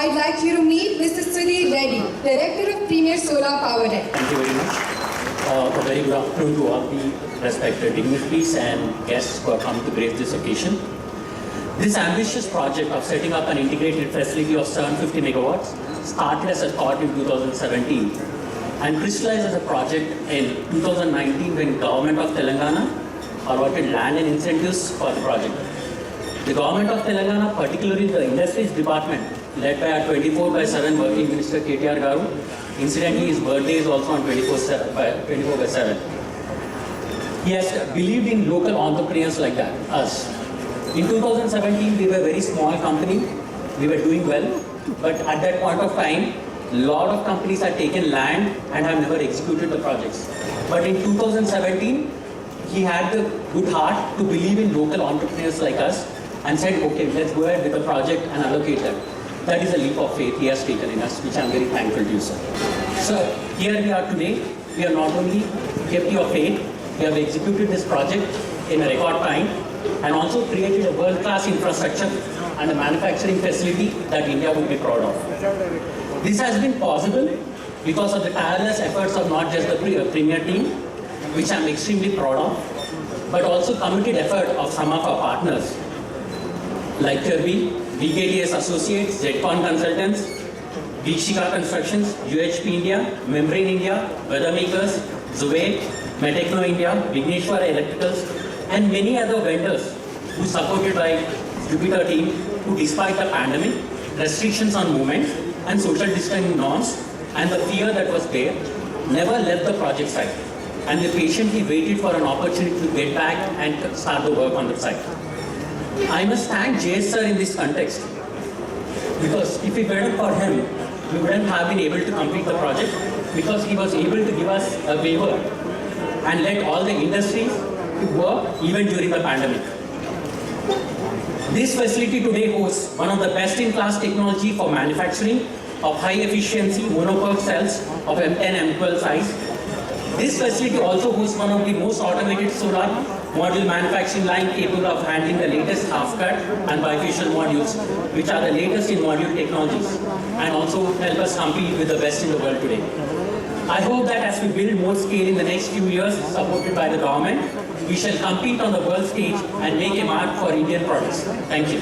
I'd like you to meet Mr. Sudhir Reddy, Director of Premier Solar Power Tech. Thank you very much. A very good afternoon to all the respected dignitaries and guests who have come to grace this occasion. This ambitious project of setting up an integrated facility of 750 megawatts started as a thought in 2017 and crystallized as a project in 2019 when Government of Telangana allotted land and incentives for the project. The Government of Telangana, particularly the Industries Department, led by our 24/7 working Minister KTR Garu, incidentally his birthday is also on 24/7. He has believed in local entrepreneurs like that, us. In 2017, we were a very small company. We were doing well, but at that point of time, a lot of companies had taken land and have never executed the projects. But in 2017, he had the good heart to believe in local entrepreneurs like us and said, okay, let's go ahead with the project and allocate that. That is a leap of faith he has taken in us, which I'm very thankful to you, sir. So here we are today. We have not only kept your faith, we have executed this project in a record time and also created a world-class infrastructure and a manufacturing facility that India would be proud of. This has been possible because of the tireless efforts of not just the Premier team, which I'm extremely proud of, but also committed effort of some of our partners like Kirby, BKTS Associates, ZCon Consultants, Vikshika Constructions, UHP India, Membrane India, Weather Makers, Zuway, Metechno India, Vigneshwar Electricals, and many other vendors who supported by Jupiter team who, despite the pandemic, restrictions on movement and social distancing norms and the fear that was there, never left the project site and they patiently waited for an opportunity to get back and start the work on the site. I must thank JS sir in this context because if it weren't for him, we wouldn't have been able to complete the project because he was able to give us a waiver and let all the industries to work even during the pandemic. This facility today hosts one of the best-in-class technology for manufacturing of high-efficiency mono-PERC cells of M10, M12 size. This facility also hosts one of the most automated solar module manufacturing line capable of handling the latest half-cut and bifacial modules, which are the latest in module technologies, and also help us compete with the best in the world today. I hope that as we build more scale in the next few years, supported by the government, we shall compete on the world stage and make a mark for Indian products. Thank you.